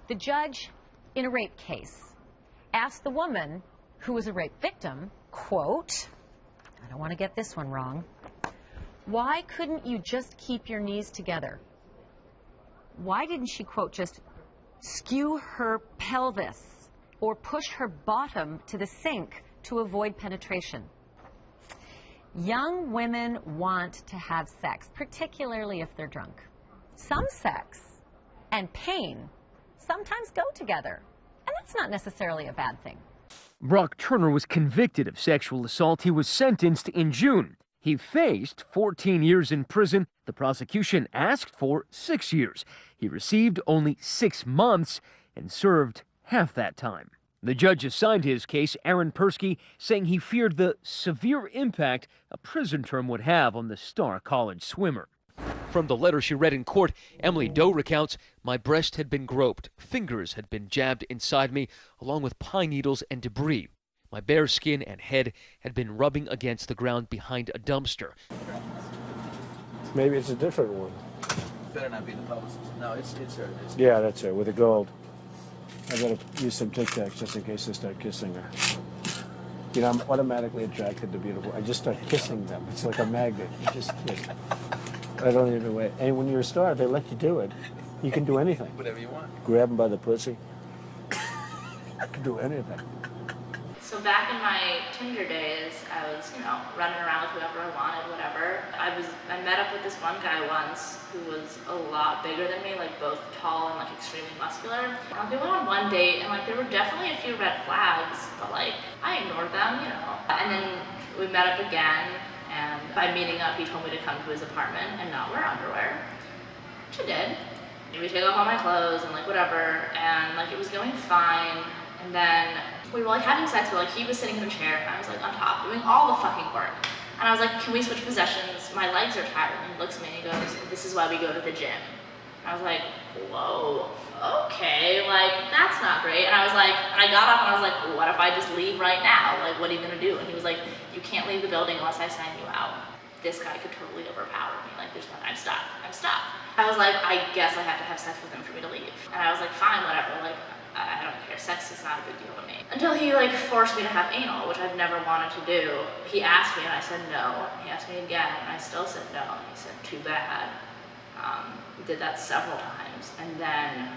The judge, in a rape case, asked the woman who was a rape victim, quote, I don't want to get this one wrong, why couldn't you just keep your knees together? Why didn't she, quote, just skew her pelvis or push her bottom to the sink to avoid penetration? Young women want to have sex, particularly if they're drunk. Some sex and pain sometimes go together, and that's not necessarily a bad thing. Brock Turner was convicted of sexual assault. He was sentenced in June. He faced 14 years in prison. The prosecution asked for 6 years. He received only 6 months and served half that time. The judge assigned his case, Aaron Persky, saying he feared the severe impact a prison term would have on the star college swimmer. From the letter she read in court, Emily Doe recounts, my breast had been groped, fingers had been jabbed inside me, along with pine needles and debris. My bare skin and head had been rubbing against the ground behind a dumpster. Maybe it's a different one. Better not be the publicist. No, it's her. Yeah, that's her, with the gold. I gotta use some Tic Tacs just in case I start kissing her. You know, I'm automatically attracted to beautiful. I just start kissing them. It's like a magnet. You just kiss. I don't even wait. And when you're a star, they let you do it. You can do anything. Whatever you want. Grab them by the pussy. I can do anything. So back in my Tinder days, I was, running around with whoever I wanted, whatever. I met up with this one guy once who was a lot bigger than me, like both tall and like extremely muscular. We went on one date and like there were definitely a few red flags, but like I ignored them, And then we met up again, and by meeting up, he told me to come to his apartment and not wear underwear, which I did. We take off all my clothes and like whatever, and like it was going fine. And then we were like having sex, but like he was sitting in a chair and I was like on top doing all the fucking work. And I was like, can we switch positions? My legs are tired. And he looks at me and he goes, this is why we go to the gym. And I was like, whoa, okay, like that's not great. And I was like, and I got up and I was like, well, what if I just leave right now? Like, what are you gonna do? And he was like, you can't leave the building unless I sign you out. This guy could totally overpower me. Like, there's no, I'm stuck. I was like, I guess I have to have sex with him for me to leave. And I was like, fine, whatever. Like, I don't care, sex is not a big deal to me. Until he like forced me to have anal, which I've never wanted to do. He asked me and I said no. He asked me again and I still said no. And he said, too bad. We did that several times. And then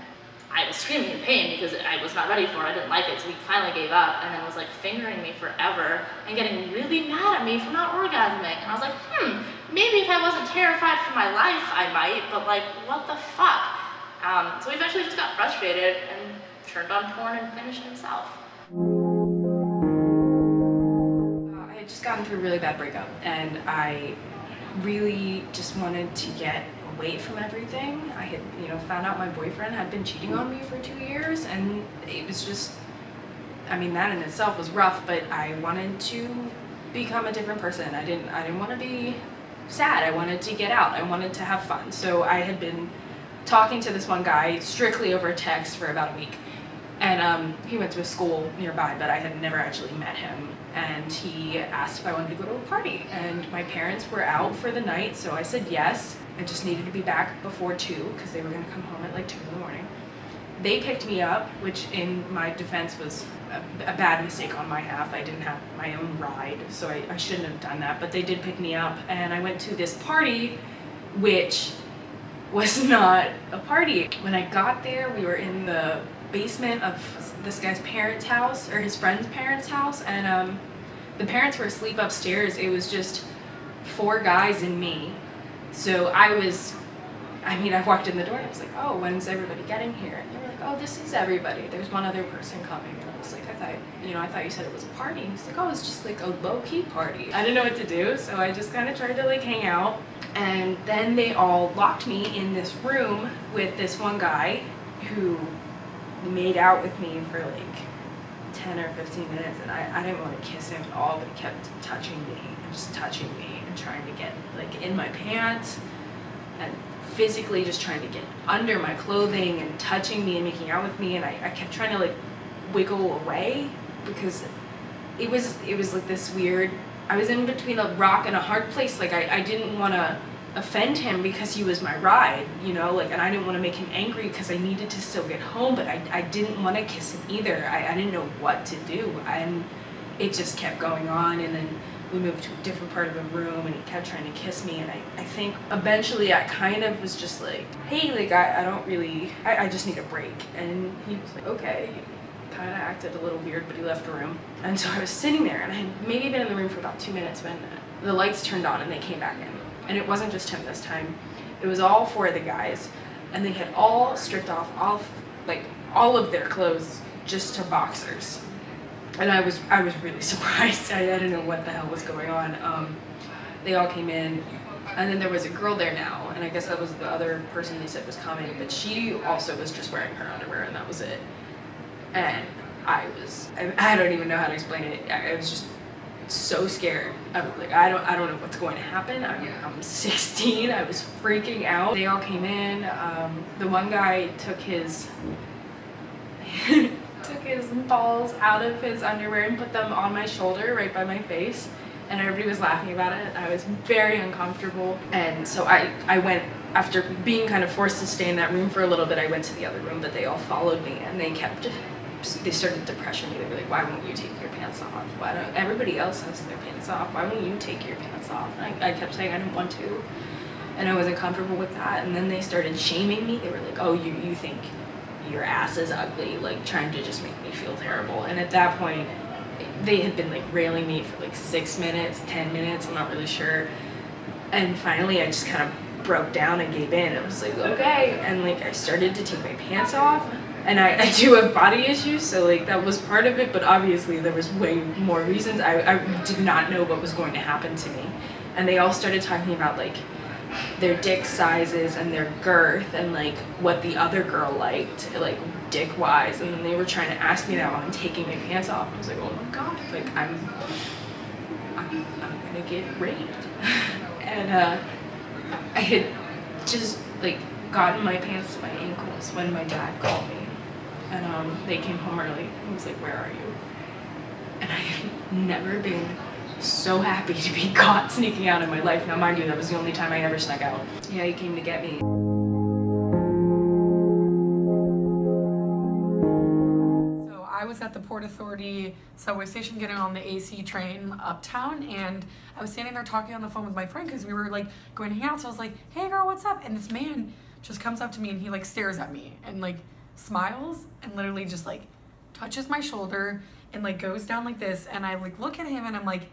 I was screaming in pain because I was not ready for it, I didn't like it. So he finally gave up and then was like fingering me forever and getting really mad at me for not orgasming. And I was like, maybe if I wasn't terrified for my life, I might, but like, what the fuck? So we eventually just got frustrated and turned on porn and finished himself. I had just gotten through a really bad breakup and I really just wanted to get away from everything. I had, found out my boyfriend had been cheating on me for 2 years and it was just, that in itself was rough, but I wanted to become a different person. I didn't want to be sad. I wanted to get out. I wanted to have fun. So I had been talking to this one guy strictly over text for about a week. And he went to a school nearby, but I had never actually met him. And he asked if I wanted to go to a party. And my parents were out for the night, so I said yes. I just needed to be back before 2 because they were going to come home at like 2 in the morning. They picked me up, which in my defense was a bad mistake on my half. I didn't have my own ride, so I shouldn't have done that. But they did pick me up, and I went to this party, which was not a party. When I got there, we were in the basement of this guy's parents' house, or his friend's parents' house, and the parents were asleep upstairs. It was just 4 guys and me. So I walked in the door and I was like, oh, when's everybody getting here? And they were like, oh, this is everybody. There's one other person coming. And I was like, I thought you said it was a party. And he's like, oh, it's just like a low-key party. I didn't know what to do, so I just kind of tried to like hang out. And then they all locked me in this room with this one guy who made out with me for like 10 or 15 minutes, and I didn't want to kiss him at all, but he kept touching me and just touching me and trying to get like in my pants and physically just trying to get under my clothing and touching me and making out with me, and I kept trying to like wiggle away because it was like this weird, I was in between a rock and a hard place. Like I didn't want to offend him because he was my ride, you know, like, and I didn't want to make him angry because I needed to still get home, but I didn't want to kiss him either. I didn't know what to do, and it just kept going on, and then we moved to a different part of the room, and he kept trying to kiss me, and I think eventually I kind of was just like, hey, like, I don't really, I just need a break, and he was like, okay. Kind of acted a little weird, but he left the room, and so I was sitting there, and I had maybe been in the room for about 2 minutes when the lights turned on and they came back in. And it wasn't just him this time. It was all 4 of the guys, and they had all stripped off all of their clothes just to boxers. And I was really surprised. I didn't know what the hell was going on. They all came in, and then there was a girl there now, and I guess that was the other person they said was coming, but she also was just wearing her underwear, and that was it. And I don't even know how to explain it. I was just so scared. I was like, I don't know what's going to happen. I'm 16. I was freaking out. They all came in. The one guy took his balls out of his underwear and put them on my shoulder right by my face, and everybody was laughing about it. I was very uncomfortable, and so I went, after being kind of forced to stay in that room for a little bit, I went to the other room, but they all followed me, and they started to pressure me. They were like, why won't you take your pants off? Why don't everybody else has their pants off? Why won't you take your pants off? And I kept saying I didn't want to, and I wasn't comfortable with that. And then they started shaming me. They were like, oh, you think your ass is ugly, like trying to just make me feel terrible. And at that point, they had been like railing me for like 6 minutes, 10 minutes, I'm not really sure. And finally I just kind of broke down and gave in. I was like, okay. And like I started to take my pants off. And I do have body issues, so like that was part of it, but obviously there was way more reasons. I did not know what was going to happen to me. And they all started talking about like their dick sizes and their girth and like what the other girl liked, like dick wise. And then they were trying to ask me that while I'm taking my pants off. I was like, oh my god, like I'm gonna get raped. And I had just like gotten my pants to my ankles when my dad called me. And they came home early. He was like, where are you? And I had never been so happy to be caught sneaking out in my life. Now mind you, that was the only time I ever snuck out. Yeah, he came to get me. So I was at the Port Authority subway station getting on the AC train uptown, and I was standing there talking on the phone with my friend because we were like going to hang out. So I was like, hey girl, what's up? And this man just comes up to me and he like stares at me and like smiles and literally just like touches my shoulder and like goes down like this, and I like look at him and I'm like,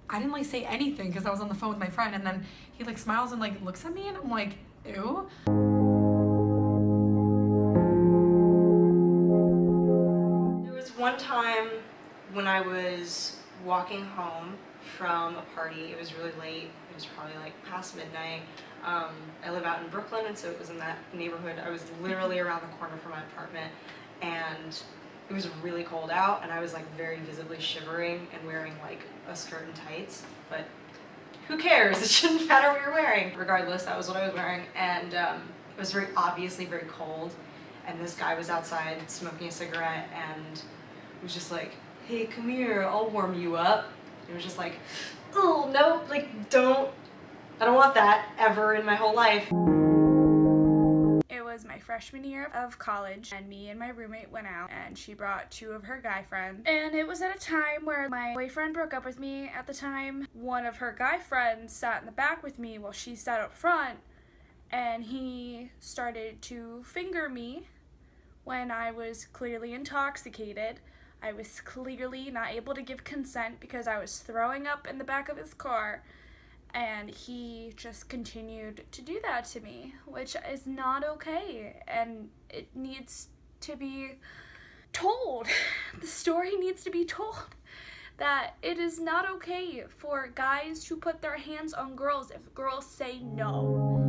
I didn't like say anything because I was on the phone with my friend, and then he like smiles and like looks at me and I'm like, ew. There was one time when I was walking home from a party. It was really late. It was probably like past midnight. I live out in Brooklyn, and so it was in that neighborhood. I was literally around the corner from my apartment, and it was really cold out, and I was like very visibly shivering and wearing like a skirt and tights, but who cares? It shouldn't matter what you're wearing. Regardless, that was what I was wearing, and it was very obviously very cold, and this guy was outside smoking a cigarette and was just like, hey, come here, I'll warm you up. It was just like, oh, no, like, I don't want that ever in my whole life. It was my freshman year of college, and me and my roommate went out, and she brought 2 of her guy friends. And it was at a time where my boyfriend broke up with me at the time. One of her guy friends sat in the back with me while she sat up front, and he started to finger me when I was clearly intoxicated. I was clearly not able to give consent because I was throwing up in the back of his car. And he just continued to do that to me, which is not okay, and it needs to be told. The story needs to be told that it is not okay for guys to put their hands on girls if girls say no.